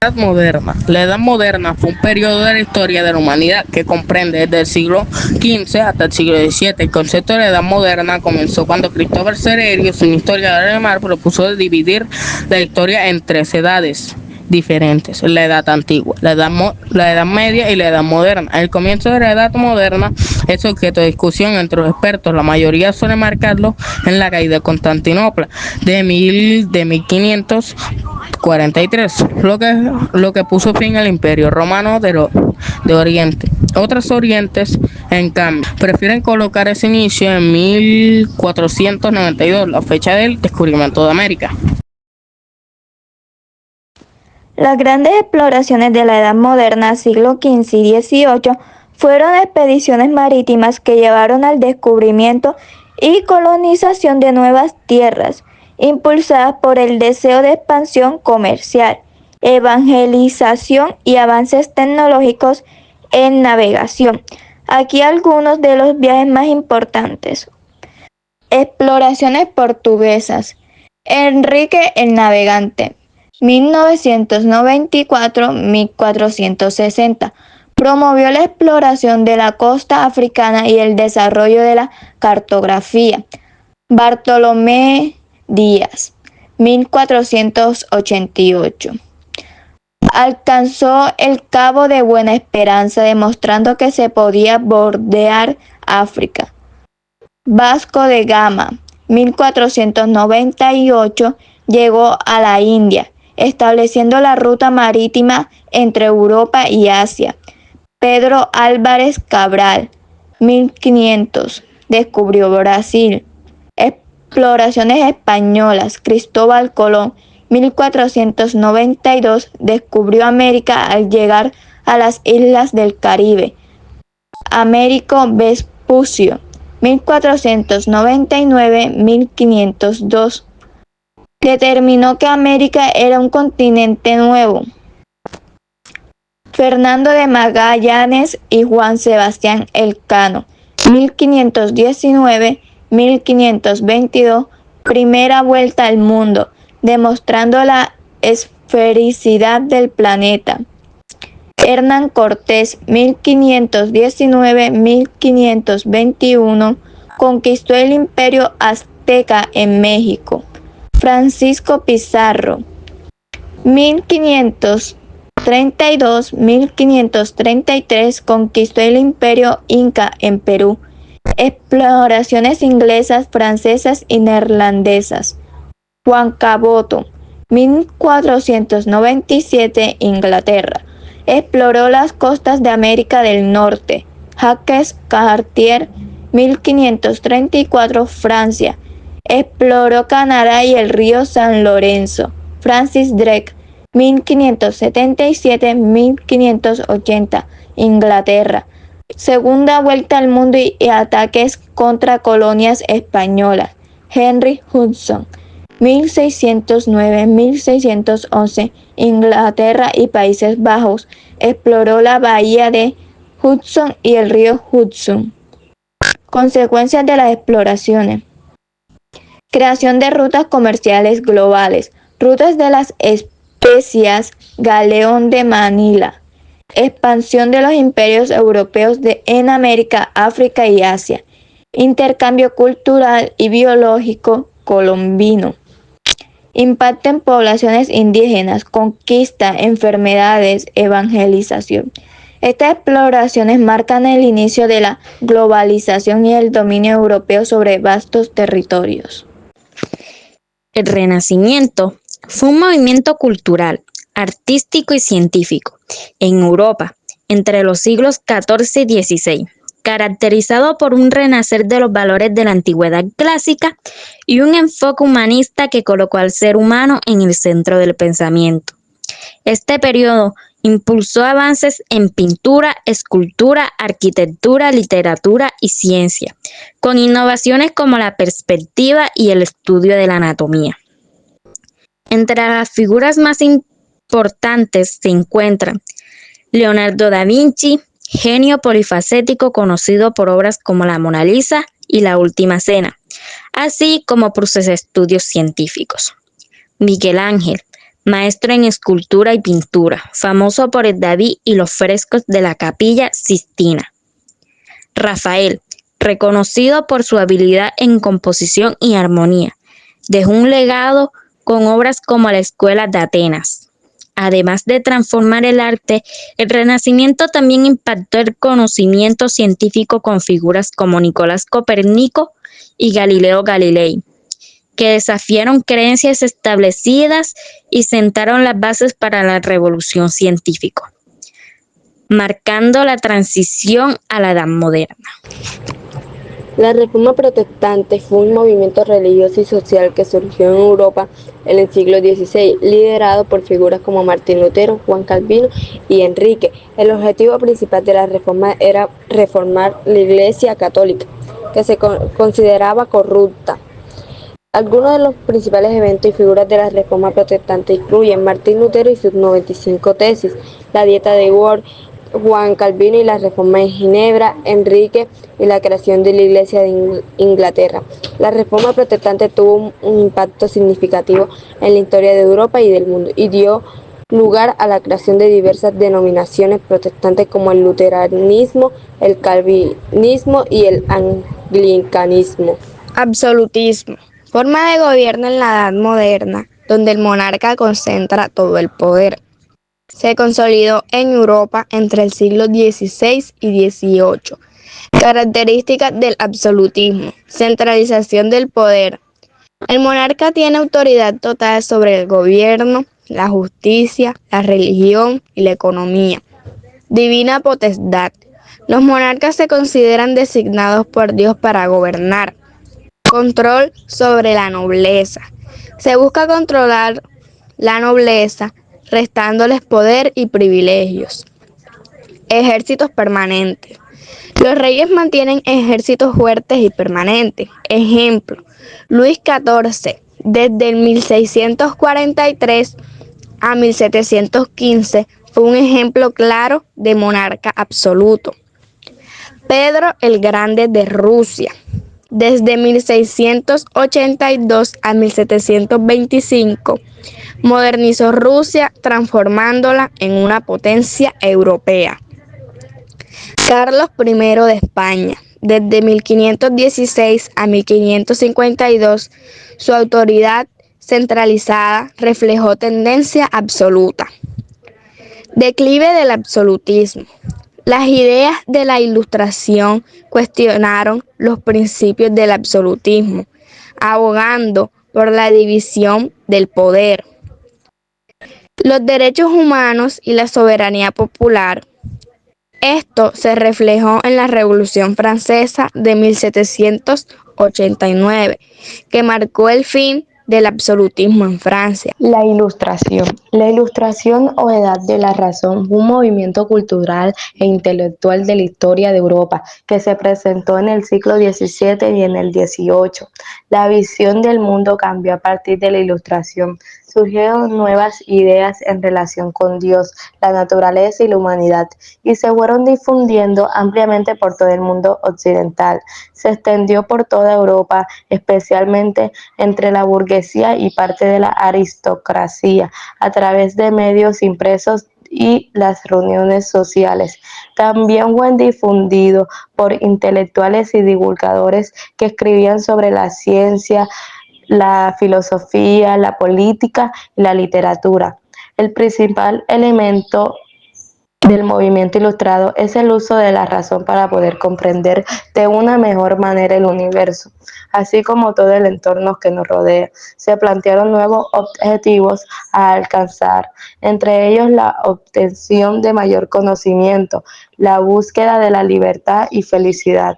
Edad moderna. La Edad moderna fue un periodo de la historia de la humanidad que comprende desde el siglo XV hasta el siglo XVII. El concepto de la Edad moderna comenzó cuando Cristóbal Celerius, un historiador alemán, propuso dividir la historia en tres edades diferentes: la edad antigua, la edad media y la edad moderna. El comienzo de la edad moderna es objeto de discusión entre los expertos. La mayoría suele marcarlo en la caída de Constantinopla de 1543, lo que puso fin al Imperio Romano de Oriente. Otros orientes, en cambio, prefieren colocar ese inicio en 1492, la fecha del descubrimiento de América. Las grandes exploraciones de la Edad Moderna, siglo XV y XVIII, fueron expediciones marítimas que llevaron al descubrimiento y colonización de nuevas tierras, impulsadas por el deseo de expansión comercial, evangelización y avances tecnológicos en navegación. Aquí algunos de los viajes más importantes. Exploraciones portuguesas. Enrique el Navegante, 1994-1460, promovió la exploración de la costa africana y el desarrollo de la cartografía. Bartolomé Díaz, 1488, alcanzó el Cabo de Buena Esperanza, demostrando que se podía bordear África. Vasco de Gama, 1498, llegó a la India, estableciendo la ruta marítima entre Europa y Asia. Pedro Álvarez Cabral, 1500, descubrió Brasil. Exploraciones españolas. Cristóbal Colón, 1492, descubrió América al llegar a las islas del Caribe. Américo Vespucio, 1499-1502, determinó que América era un continente nuevo. Fernando de Magallanes y Juan Sebastián Elcano, 1519-1522, primera vuelta al mundo, demostrando la esfericidad del planeta. Hernán Cortés, 1519-1521, conquistó el Imperio Azteca en México. Francisco Pizarro, 1532-1533, conquistó el Imperio Inca en Perú. Exploraciones inglesas, francesas y neerlandesas. Juan Caboto, 1497, Inglaterra, exploró las costas de América del Norte. Jacques Cartier, 1534, Francia, exploró Canadá y el río San Lorenzo. Francis Drake, 1577-1580, Inglaterra, segunda vuelta al mundo y ataques contra colonias españolas. Henry Hudson, 1609-1611, Inglaterra y Países Bajos, exploró la bahía de Hudson y el río Hudson. Consecuencias de las exploraciones. Creación de rutas comerciales globales, rutas de las especias, Galeón de Manila, expansión de los imperios europeos en América, África y Asia, intercambio cultural y biológico colombino, impacto en poblaciones indígenas, conquista, enfermedades, evangelización. Estas exploraciones marcan el inicio de la globalización y el dominio europeo sobre vastos territorios. El Renacimiento fue un movimiento cultural, artístico y científico en Europa entre los siglos XIV y XVI, caracterizado por un renacer de los valores de la antigüedad clásica y un enfoque humanista que colocó al ser humano en el centro del pensamiento. Este periodo impulsó avances en pintura, escultura, arquitectura, literatura y ciencia, con innovaciones como la perspectiva y el estudio de la anatomía. Entre las figuras más importantes se encuentran Leonardo da Vinci, genio polifacético conocido por obras como la Mona Lisa y la Última Cena, así como por sus estudios científicos. Miguel Ángel, maestro en escultura y pintura, famoso por el David y los frescos de la Capilla Sistina. Rafael, reconocido por su habilidad en composición y armonía, dejó un legado con obras como la Escuela de Atenas. Además de transformar el arte, el Renacimiento también impactó el conocimiento científico con figuras como Nicolás Copérnico y Galileo Galilei, que desafiaron creencias establecidas y sentaron las bases para la revolución científica, marcando la transición a la Edad Moderna. La Reforma Protestante fue un movimiento religioso y social que surgió en Europa en el siglo XVI, liderado por figuras como Martín Lutero, Juan Calvino y Enrique. El objetivo principal de la Reforma era reformar la Iglesia católica, que se consideraba corrupta. Algunos de los principales eventos y figuras de la Reforma Protestante incluyen Martín Lutero y sus 95 tesis, la Dieta de Worms, Juan Calvino y la Reforma de Ginebra, Enrique y la creación de la Iglesia de Inglaterra. La Reforma Protestante tuvo un impacto significativo en la historia de Europa y del mundo y dio lugar a la creación de diversas denominaciones protestantes como el luteranismo, el calvinismo y el anglicanismo. Absolutismo. Forma de gobierno en la Edad Moderna, donde el monarca concentra todo el poder. Se consolidó en Europa entre el siglo XVI y XVIII. Características del absolutismo. Centralización del poder. El monarca tiene autoridad total sobre el gobierno, la justicia, la religión y la economía. Divina potestad. Los monarcas se consideran designados por Dios para gobernar. Control sobre la nobleza. Se busca controlar la nobleza, restándoles poder y privilegios. Ejércitos permanentes. Los reyes mantienen ejércitos fuertes y permanentes. Ejemplo, Luis XIV, desde el 1643 a 1715, fue un ejemplo claro de monarca absoluto. Pedro el Grande de Rusia, desde 1682 a 1725, modernizó Rusia transformándola en una potencia europea. Carlos I de España, desde 1516 a 1552, su autoridad centralizada reflejó tendencia absoluta. Declive del absolutismo. Las ideas de la Ilustración cuestionaron los principios del absolutismo, abogando por la división del poder. Los derechos humanos y la soberanía popular. Esto se reflejó en la Revolución Francesa de 1789, que marcó el fin del absolutismo en Francia. La Ilustración. La Ilustración o Edad de la Razón fue un movimiento cultural e intelectual de la historia de Europa que se presentó en el siglo XVII y en el XVIII. La visión del mundo cambió a partir de la Ilustración. Surgieron nuevas ideas en relación con Dios, la naturaleza y la humanidad, y se fueron difundiendo ampliamente por todo el mundo occidental. Se extendió por toda Europa, especialmente entre la burguesía y parte de la aristocracia, a través de medios impresos y las reuniones sociales. También fue difundido por intelectuales y divulgadores que escribían sobre la ciencia, la filosofía, la política y la literatura. El principal elemento del movimiento ilustrado es el uso de la razón para poder comprender de una mejor manera el universo, así como todo el entorno que nos rodea. Se plantearon nuevos objetivos a alcanzar, entre ellos la obtención de mayor conocimiento, la búsqueda de la libertad y felicidad.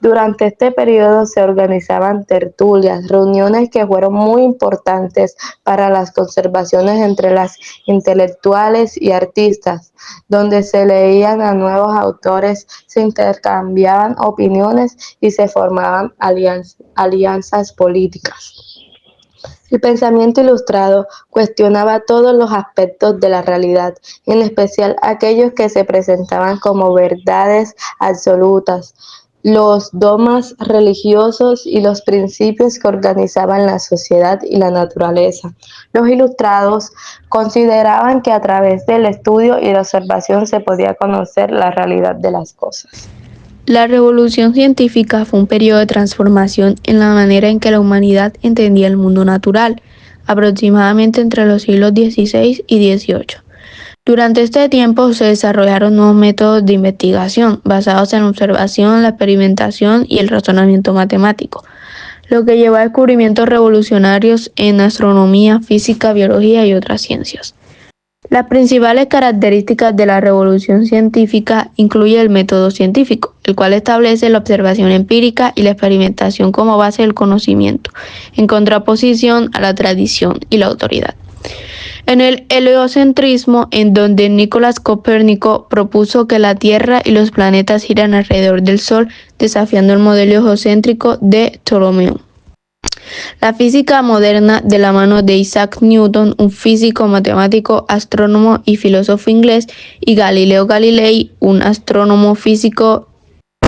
Durante este periodo se organizaban tertulias, reuniones que fueron muy importantes para las conversaciones entre las intelectuales y artistas, donde se leían a nuevos autores, se intercambiaban opiniones y se formaban alianzas políticas. El pensamiento ilustrado cuestionaba todos los aspectos de la realidad, en especial aquellos que se presentaban como verdades absolutas. los dogmas religiosos y los principios que organizaban la sociedad y la naturaleza. Los ilustrados consideraban que a través del estudio y la observación se podía conocer la realidad de las cosas. La revolución científica fue un periodo de transformación en la manera en que la humanidad entendía el mundo natural, aproximadamente entre los siglos XVI y XVIII. Durante este tiempo se desarrollaron nuevos métodos de investigación basados en la observación, la experimentación y el razonamiento matemático, lo que llevó a descubrimientos revolucionarios en astronomía, física, biología y otras ciencias. Las principales características de la revolución científica incluyen el método científico, el cual establece la observación empírica y la experimentación como base del conocimiento, en contraposición a la tradición y la autoridad. En el heliocentrismo, en donde Nicolás Copérnico propuso que la Tierra y los planetas giran alrededor del Sol, desafiando el modelo geocéntrico de Ptolomeo. La física moderna, de la mano de Isaac Newton, un físico, matemático, astrónomo y filósofo inglés, y Galileo Galilei, un astrónomo, físico,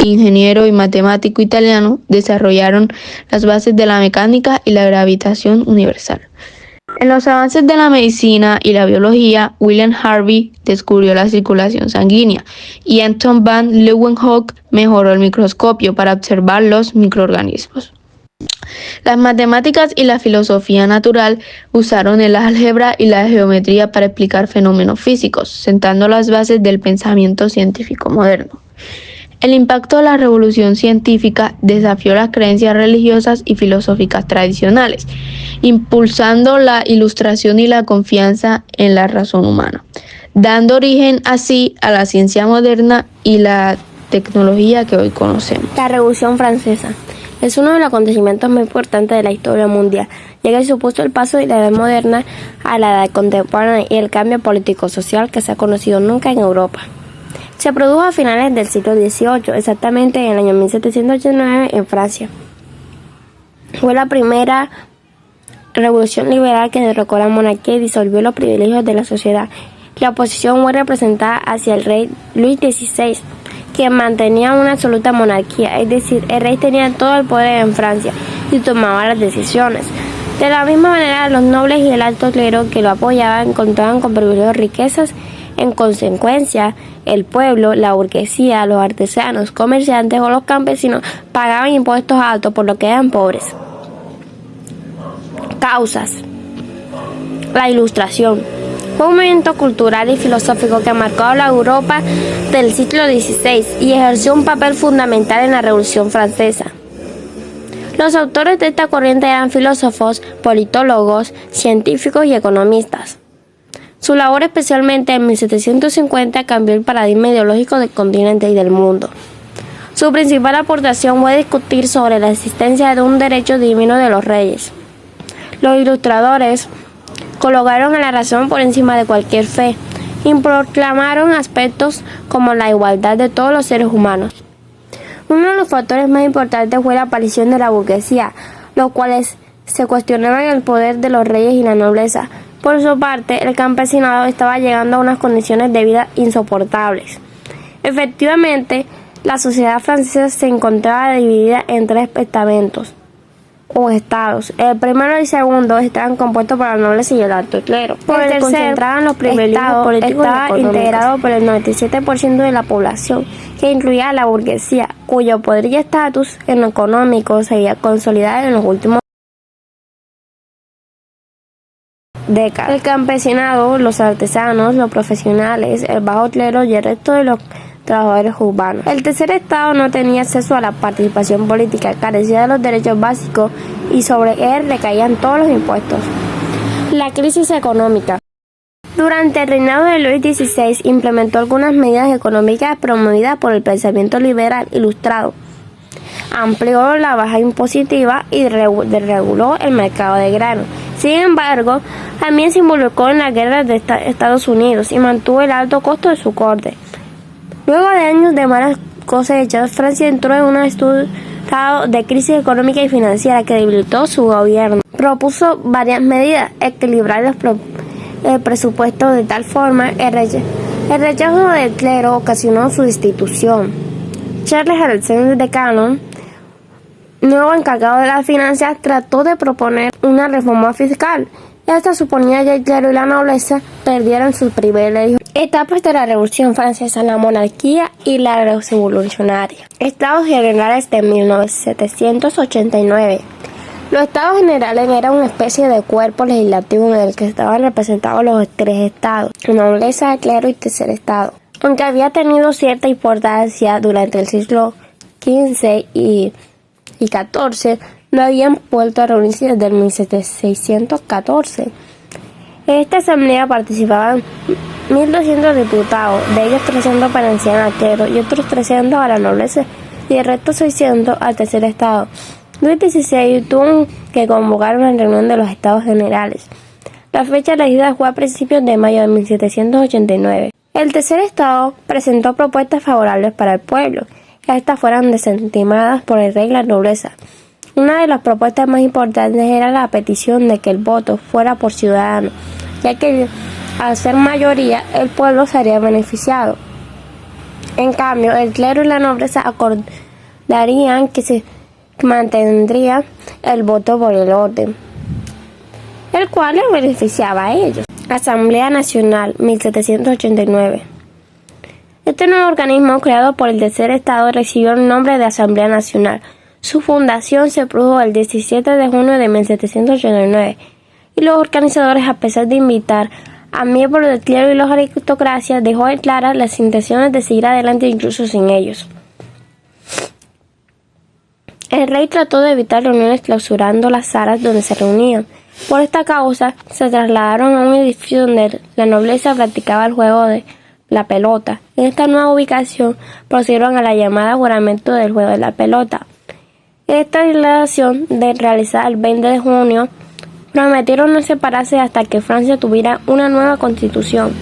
ingeniero y matemático italiano, desarrollaron las bases de la mecánica y la gravitación universal. En los avances de la medicina y la biología, William Harvey descubrió la circulación sanguínea y Anton van Leeuwenhoek mejoró el microscopio para observar los microorganismos. Las matemáticas y la filosofía natural usaron el álgebra y la geometría para explicar fenómenos físicos, sentando las bases del pensamiento científico moderno. El impacto de la revolución científica desafió las creencias religiosas y filosóficas tradicionales, impulsando la ilustración y la confianza en la razón humana, dando origen así a la ciencia moderna y la tecnología que hoy conocemos. La Revolución Francesa es uno de los acontecimientos más importantes de la historia mundial, ya que supuso el paso de la edad moderna a la edad contemporánea y el cambio político-social que se ha conocido nunca en Europa. Se produjo a finales del siglo XVIII, exactamente en el año 1789 en Francia. Fue la primera revolución liberal que derrocó la monarquía y disolvió los privilegios de la sociedad. La oposición fue representada hacia el rey Luis XVI, que mantenía una absoluta monarquía, es decir, el rey tenía todo el poder en Francia y tomaba las decisiones. De la misma manera, los nobles y el alto clero que lo apoyaban contaban con privilegios y riquezas. En consecuencia, el pueblo, la burguesía, los artesanos, comerciantes o los campesinos pagaban impuestos altos por lo que eran pobres. Causas. La Ilustración fue un movimiento cultural y filosófico que marcó la Europa del siglo XVI y ejerció un papel fundamental en la Revolución Francesa. Los autores de esta corriente eran filósofos, politólogos, científicos y economistas. Su labor, especialmente en 1750, cambió el paradigma ideológico del continente y del mundo. Su principal aportación fue discutir sobre la existencia de un derecho divino de los reyes. Los ilustradores colocaron a la razón por encima de cualquier fe y proclamaron aspectos como la igualdad de todos los seres humanos. Uno de los factores más importantes fue la aparición de la burguesía, los cuales se cuestionaban el poder de los reyes y la nobleza. Por su parte, el campesinado estaba llegando a unas condiciones de vida insoportables. Efectivamente, la sociedad francesa se encontraba dividida en tres estamentos o estados. El primero y el segundo estaban compuestos por la nobleza y el alto clero. Por el tercer, los privilegios políticos estaba integrado por el 97% de la población, que incluía a la burguesía, cuyo poder y estatus en lo económico se había consolidado en los últimos décadas. El campesinado, los artesanos, los profesionales, el bajo clero y el resto de los trabajadores urbanos. El tercer estado no tenía acceso a la participación política, carecía de los derechos básicos y sobre él recaían todos los impuestos. La crisis económica. Durante el reinado de Luis XVI implementó algunas medidas económicas promovidas por el pensamiento liberal ilustrado. Amplió la baja impositiva y reguló el mercado de grano. Sin embargo, también se involucró en la guerra de Estados Unidos y mantuvo el alto costo de su corte. Luego de años de malas cosechas, Francia entró en un estado de crisis económica y financiera que debilitó su gobierno. Propuso varias medidas, equilibrar el presupuesto de tal forma, el rechazo del clero ocasionó su destitución. Charles Alexander de Canon, nuevo encargado de las finanzas, trató de proponer una reforma fiscal. Esta suponía que el clero y la nobleza perdieran sus privilegios. Etapas de la Revolución Francesa, la monarquía y la revolucionaria. Estados Generales de 1789. Los Estados Generales eran una especie de cuerpo legislativo en el que estaban representados los tres estados, la nobleza, el clero y el tercer estado. Aunque había tenido cierta importancia durante el siglo XV y XIV, no habían vuelto a reunirse desde el 1614. En esta asamblea participaban 1.200 diputados, de ellos 300 pertenecían al clero y otros 300 a la nobleza y el resto 600 al tercer estado. Luis XVI tuvo que convocar una reunión de los estados generales. La fecha elegida fue a principios de mayo de 1789. El tercer estado presentó propuestas favorables para el pueblo, y estas fueron desestimadas por el rey y la nobleza. Una de las propuestas más importantes era la petición de que el voto fuera por ciudadanos, ya que al ser mayoría el pueblo sería beneficiado. En cambio, el clero y la nobleza acordarían que se mantendría el voto por el orden, el cual les beneficiaba a ellos. Asamblea Nacional, 1789. Este nuevo organismo, creado por el tercer estado, recibió el nombre de Asamblea Nacional. Su fundación se produjo el 17 de junio de 1789 y los organizadores, a pesar de invitar a miembros del clero y las aristocracias, dejó claras las intenciones de seguir adelante incluso sin ellos. El rey trató de evitar reuniones clausurando las salas donde se reunían. Por esta causa, se trasladaron a un edificio donde la nobleza practicaba el juego de la pelota. En esta nueva ubicación procedieron a la llamada juramento del juego de la pelota. Esta declaración de realizar el 20 de junio prometieron no separarse hasta que Francia tuviera una nueva constitución.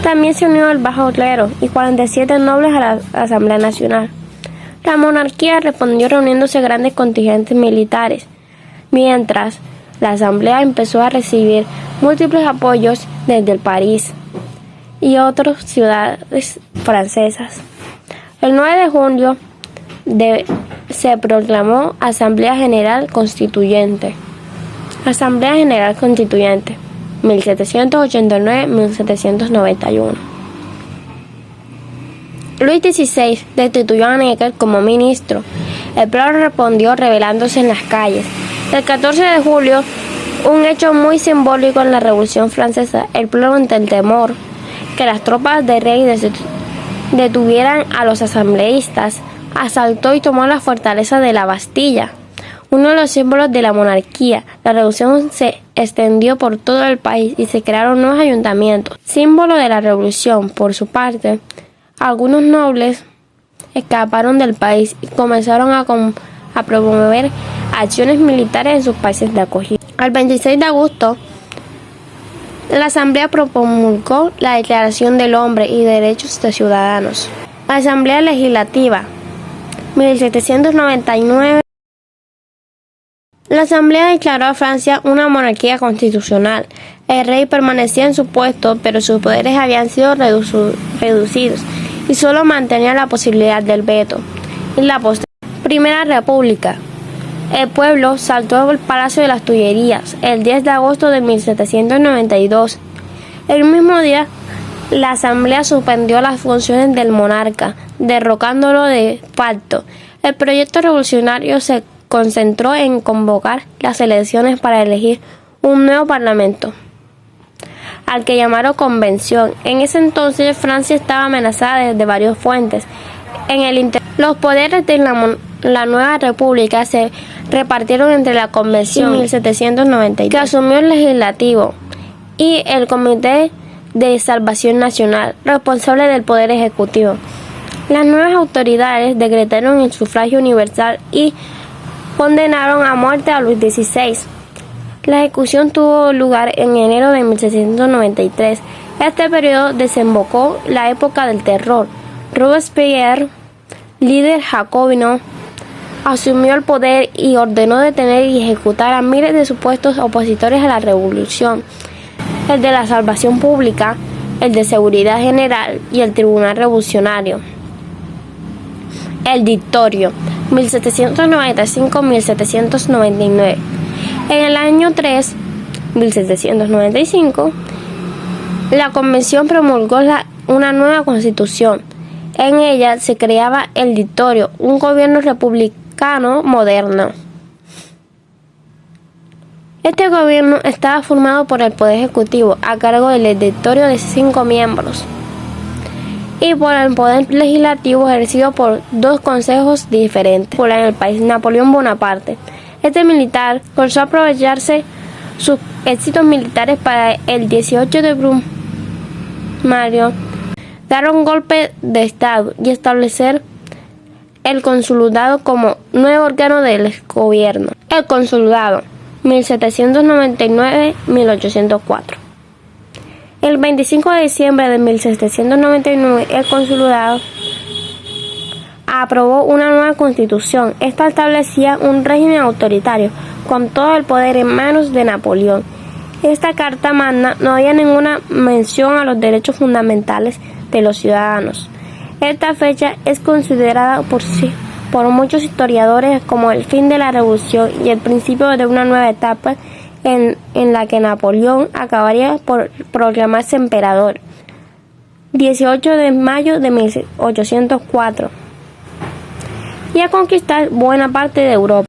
También se unió el bajo clero y 47 nobles a la Asamblea Nacional. La monarquía respondió reuniéndose grandes contingentes militares, mientras la asamblea empezó a recibir múltiples apoyos desde el París y otras ciudades francesas. El 9 de julio se proclamó Asamblea General Constituyente. Asamblea General Constituyente, 1789-1791. Luis XVI destituyó a Necker como ministro. El pueblo respondió rebelándose en las calles. El 14 de julio, un hecho muy simbólico en la Revolución Francesa, el pueblo, ante el temor que las tropas del rey detuvieran a los asambleístas, asaltó y tomó la fortaleza de la Bastilla, uno de los símbolos de la monarquía. La revolución se extendió por todo el país y se crearon nuevos ayuntamientos. Símbolo de la revolución, por su parte, algunos nobles escaparon del país y comenzaron a promover acciones militares en sus países de acogida. El 26 de agosto, la Asamblea promulgó la Declaración del Hombre y Derechos de Ciudadanos. Asamblea Legislativa, 1799. La Asamblea declaró a Francia una monarquía constitucional. El rey permanecía en su puesto, pero sus poderes habían sido reducidos y solo mantenía la posibilidad del veto. En la Primera República, el pueblo saltó al Palacio de las Tullerías el 10 de agosto de 1792. El mismo día, la Asamblea suspendió las funciones del monarca, derrocándolo de facto. El proyecto revolucionario se concentró en convocar las elecciones para elegir un nuevo parlamento, al que llamaron Convención. En ese entonces, Francia estaba amenazada desde varias fuentes. Los poderes de la nueva república se repartieron entre la Convención 1792, que asumió el legislativo, y el Comité de Salvación Nacional, responsable del poder ejecutivo. Las nuevas autoridades decretaron el sufragio universal y condenaron a muerte a Luis XVI. La ejecución tuvo lugar en enero de 1793. Este periodo desembocó la época del terror. Robespierre, líder jacobino, asumió el poder y ordenó detener y ejecutar a miles de supuestos opositores a la revolución. El de la Salvación Pública, el de Seguridad General y el Tribunal Revolucionario. El Dictorio, 1795-1799. En el año 3, 1795, la Convención promulgó una nueva constitución. En ella se creaba el Dictorio, un gobierno republicano moderno. Este gobierno estaba formado por el Poder Ejecutivo, a cargo del Dictorio de 5 miembros, y por el Poder Legislativo, ejercido por 2 consejos diferentes. En el país, Napoleón Bonaparte. Este militar forzó a aprovecharse sus éxitos militares para el 18 de Brumario dar un golpe de Estado y establecer el consulado como nuevo órgano del gobierno. El consulado, 1799-1804. El 25 de diciembre de 1799, el consulado aprobó una nueva constitución. Esta establecía un régimen autoritario, con todo el poder en manos de Napoleón. Esta carta magna no había ninguna mención a los derechos fundamentales de los ciudadanos. Esta fecha es considerada por muchos historiadores como el fin de la revolución y el principio de una nueva etapa en la que Napoleón acabaría por proclamarse emperador. 18 de mayo de 1804. Y a conquistar buena parte de Europa.